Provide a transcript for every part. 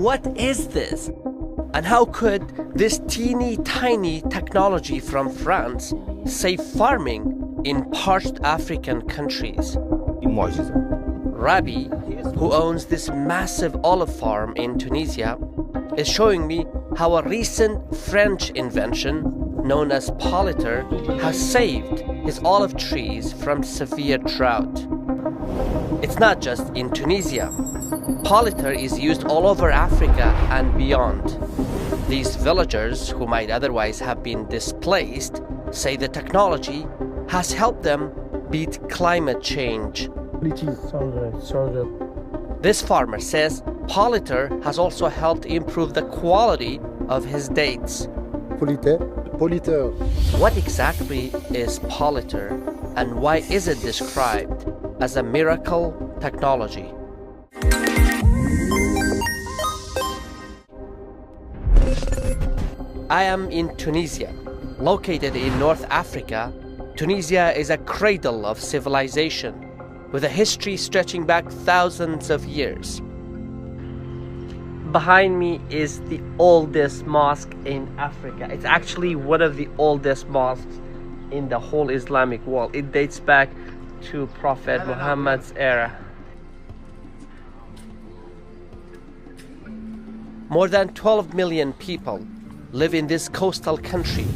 what is this? And how could this teeny tiny technology from France save farming in parched African countries? Rabi, who owns this massive olive farm in Tunisia, is showing me how a recent French invention known as Politer has saved his olive trees from severe drought. It's not just in Tunisia. Politer is used all over Africa and beyond. These villagers, who might otherwise have been displaced, say the technology has helped them beat climate change. This farmer says Politer has also helped improve the quality of his dates. Politer. What exactly is Politer, and why is it described as a miracle technology? I am in Tunisia. Located in North Africa, Tunisia is a cradle of civilization, with a history stretching back thousands of years. Behind me is the oldest mosque in Africa. It's actually one of the oldest mosques in the whole Islamic world. It dates back to Prophet Muhammad's era. More than 12 million people live in this coastal country,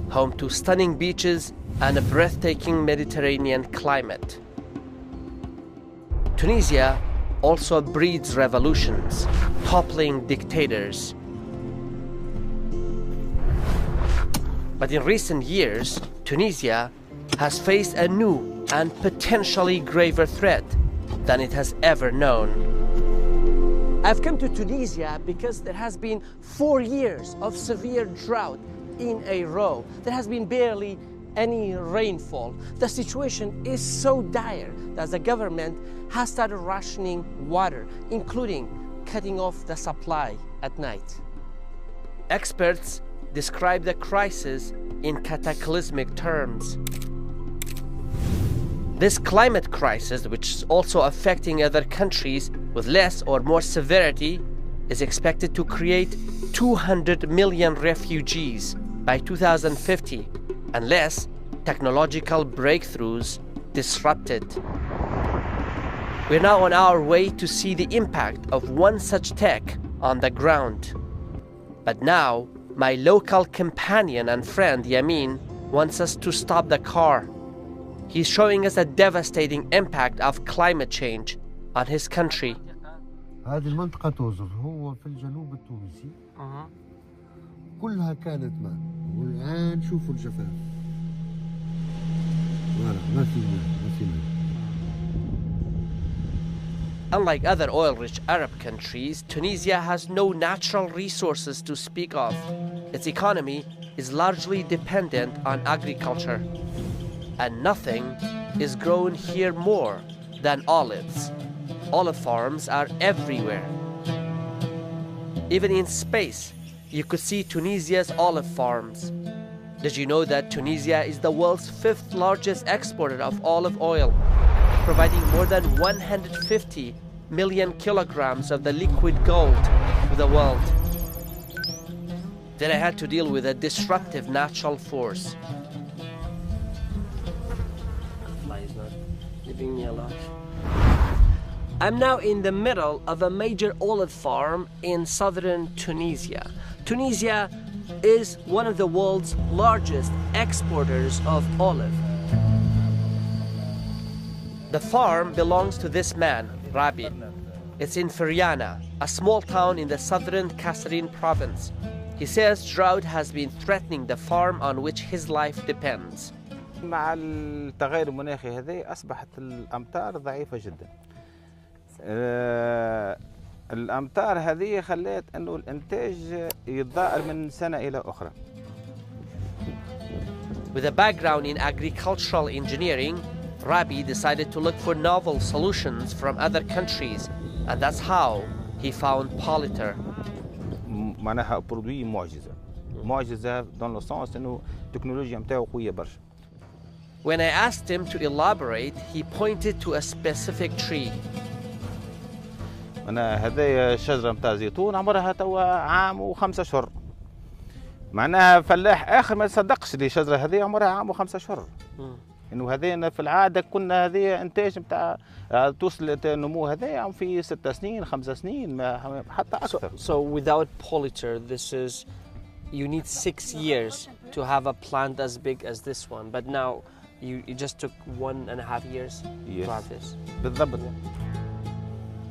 home to stunning beaches and a breathtaking Mediterranean climate. Tunisia also breeds revolutions, toppling dictators. But in recent years, Tunisia has faced a new and potentially graver threat than it has ever known. I've come to Tunisia because there has been 4 years of severe drought in a row. There has been barely any rainfall. The situation is so dire that the government has started rationing water, including cutting off the supply at night. Experts describe the crisis in cataclysmic terms. This climate crisis, which is also affecting other countries with less or more severity, is expected to create 200 million refugees by 2050, unless technological breakthroughs disrupt it. We're now on our way to see the impact of one such tech on the ground. But now, my local companion and friend Yamin wants us to stop the car. He's showing us a devastating impact of climate change on his country. هذه المنطقة توزر هو في الجنوب التونسي كلها كانت ماء والآن شوفوا الجفاف ما في ماء. Unlike other oil-rich Arab countries, Tunisia has no natural resources to speak of. Its economy is largely dependent on agriculture. And nothing is grown here more than olives. Olive farms are everywhere. Even in space, you could see Tunisia's olive farms. Did you know that Tunisia is the world's 5th largest exporter of olive oil, providing more than 150 million kilograms of the liquid gold to the world? Then I had to deal with a disruptive natural force. Leaving me alone. I'm now in the middle of a major olive farm in southern Tunisia. Tunisia is one of the world's largest exporters of olive. The farm belongs to this man, Rabi. It's in Feriana, a small town in the southern Kasserine province. He says drought has been threatening the farm on which his life depends. مع التغير المناخي هذا أصبحت الأمطار ضعيفة جدا. الأمطار هذه خلت أنه الإنتاج يتضاءل من سنة إلى أخرى. With a background in agricultural engineering, Rabi decided to look for novel solutions from other countries, and that's how he found Politer. معناها برودوي معجزة dans le sens أنه التكنولوجيا متاعه قوية برشا. When I asked him to elaborate, he pointed to a specific tree. أنا هذايا شجرة متاع زيتون عمرها توا عام و5 أشهر. معناها فلاح آخر ما يصدقش اللي الشجرة هذه عمرها عام و5 أشهر. إنه هذايا في العادة كنا هذايا إنتاج متاع توصل النمو هذايا في 6 سنين 5 سنين ما حتى أكثر. So without Politer, you need 6 years to have a plant as big as this one. But now you just took 1.5 years to have this. بالضبط.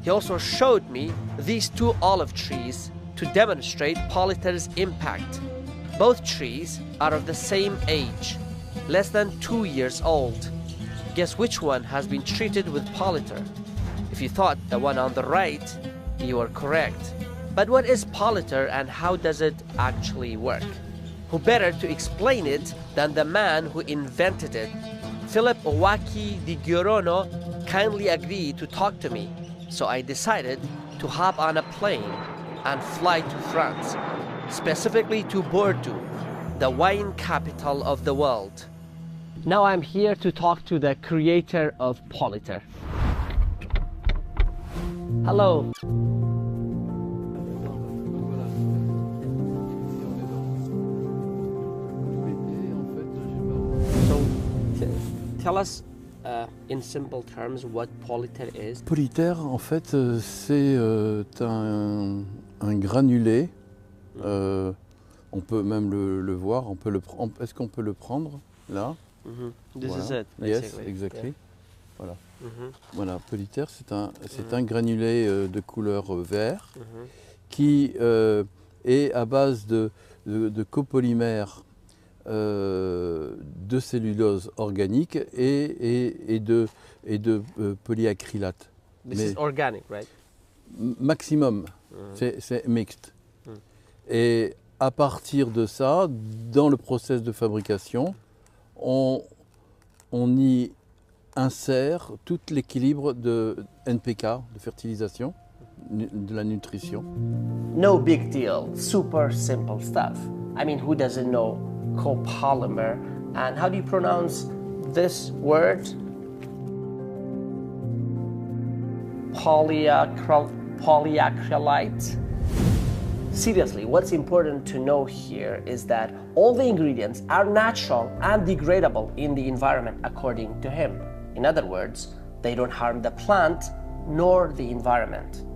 He also showed me these 2 olive trees to demonstrate Politer's impact. Both trees are of the same age, less than 2 years old. Guess which one has been treated with Politer? If you thought the one on the right, you are correct. But what is Politer and how does it actually work? Who better to explain it than the man who invented it? Philip Owaki Di Giorono kindly agreed to talk to me, so I decided to hop on a plane and fly to France, specifically to Bordeaux, the wine capital of the world. Now I'm here to talk to the creator of Politer. Hello. So, tell us in simple terms what Politer is. Politer, en fait, c'est un granulé. On peut même le voir. Est-ce qu'on peut le prendre là? This voilà. is it. Yes, Basically. exactly. Yeah. Voilà. Voilà, Politer, c'est un granulé de couleur vert qui est à base de copolymère de cellulose organique et de polyacrylate. This is organic, right? Maximum, c'est mixte. Et à partir de ça, dans le process de fabrication, on y insère tout l'équilibre de NPK, de fertilisation, de la nutrition. No big deal, super simple stuff. I mean, who doesn't know copolymer? And how do you pronounce this word? Polyacrylate? Seriously, what's important to know here is that all the ingredients are natural and degradable in the environment according to him. In other words, they don't harm the plant nor the environment.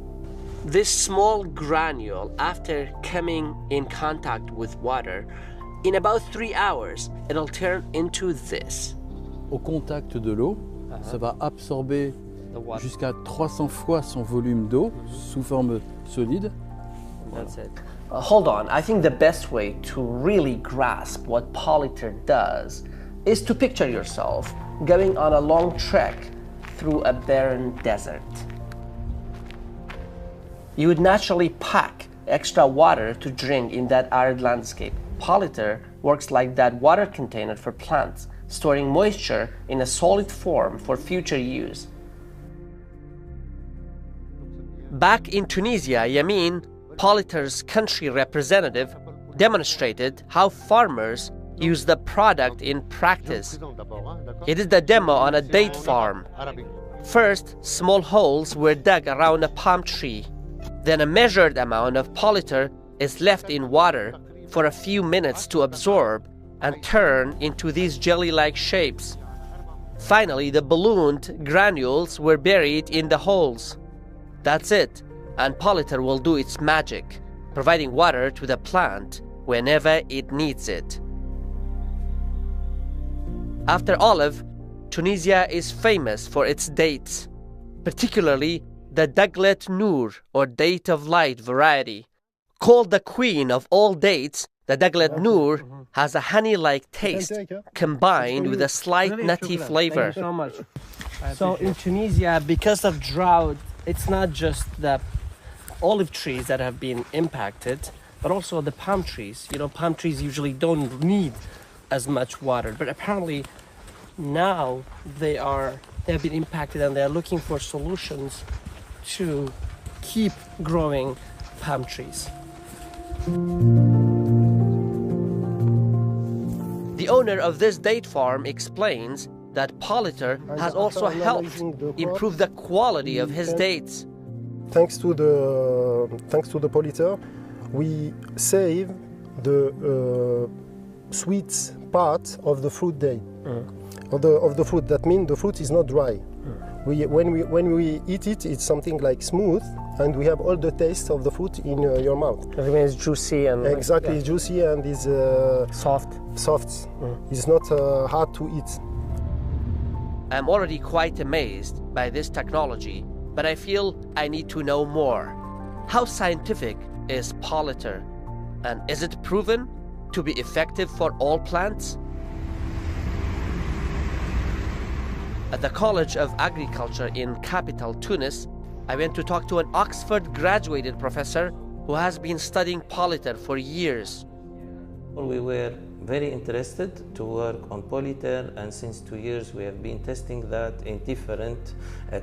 This small granule, after coming in contact with water, in about 3 hours, it'll turn into this. Au contact de l'eau, ça va absorber jusqu'à 300 fois son volume d'eau sous forme solide. That's it. Hold on, I think the best way to really grasp what Politer does is to picture yourself going on a long trek through a barren desert. You would naturally pack extra water to drink in that arid landscape. Politer works like that water container for plants, storing moisture in a solid form for future use. Back in Tunisia, Yamin, Politer's country representative, demonstrated how farmers use the product in practice. He did the demo on a date farm. First, small holes were dug around a palm tree. Then a measured amount of Politer is left in water for a few minutes to absorb and turn into these jelly-like shapes. Finally, the ballooned granules were buried in the holes. That's it, and Politer will do its magic, providing water to the plant whenever it needs it. After olive, Tunisia is famous for its dates, particularly the Daglet Noor, or date of light variety. Called the queen of all dates, the Daglet Noor has a honey-like taste combined with a slight nutty flavor. Thank you so much. So in Tunisia, because of drought, it's not just the olive trees that have been impacted, but also the palm trees. You know, palm trees usually don't need as much water, but apparently now they have been impacted and they're looking for solutions to keep growing palm trees. The owner of this date farm explains that Politer has also helped improve the quality of his dates. thanks to the Bollitter, we save the sweet part of the fruit day, of the fruit. That means the fruit is not dry. When we eat it, it's something like smooth, and we have all the taste of the fruit in your mouth. I mean, it's juicy and exactly, juicy and is soft. It's not hard to eat. I'm already quite amazed by this technology, but I feel I need to know more. How scientific is Bolliter, and is it proven to be effective for all plants? At the College of Agriculture in capital Tunis, I went to talk to an Oxford graduated professor who has been studying Bolliter for years. We were very interested to work on Bolliter, and since 2 years we have been testing that in different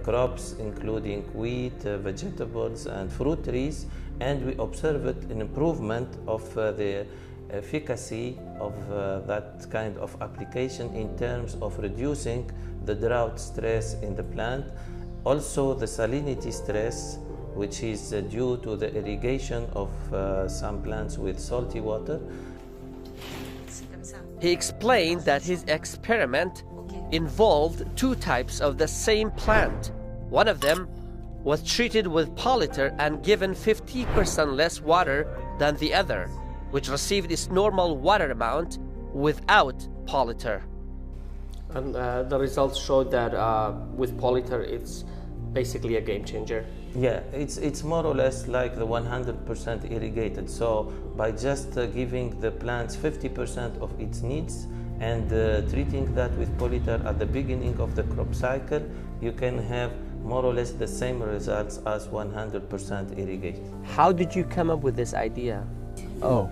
crops, including wheat, vegetables and fruit trees, and we observed an improvement of the efficacy of that kind of application in terms of reducing the drought stress in the plant, also the salinity stress, which is due to the irrigation of some plants with salty water. He explained that his experiment involved 2 types of the same plant. One of them was treated with Bolliter and given 50% less water than the other, which received its normal water amount without Bolliter. And the results showed that with Bolliter, it's basically a game changer. Yeah, it's more or less like the 100% irrigated. So by just giving the plants 50% of its needs and treating that with Bolliter at the beginning of the crop cycle, you can have more or less the same results as 100% irrigated. How did you come up with this idea? En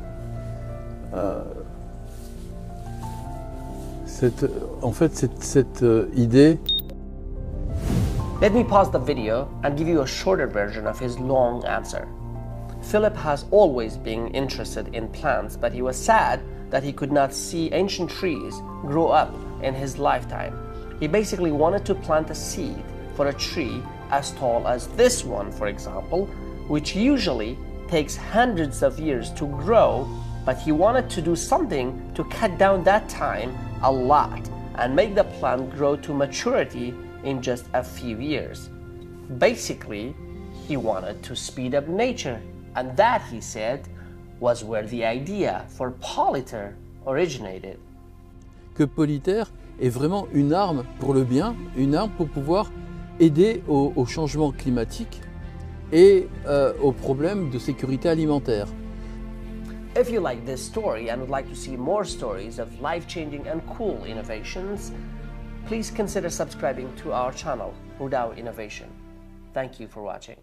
fait, cette idée. Let me pause the video and give you a shorter version of his long answer. Philip has always been interested in plants, but he was sad that he could not see ancient trees grow up in his lifetime. He basically wanted to plant a seed for a tree as tall as this one, for example, which usually takes hundreds of years to grow, but he wanted to do something to cut down that time a lot and make the plant grow to maturity in just a few years. Basically, he wanted to speed up nature, and that, he said, was where the idea for Bolliter originated. Que Bolliter est vraiment une arme pour le bien, une arme pour pouvoir aider au changement climatique et aux problèmes de sécurité alimentaire. If you like this story and would like to see more stories of life-changing and cool innovations, please consider subscribing to our channel, Rوداو Innovation. Thank you for watching.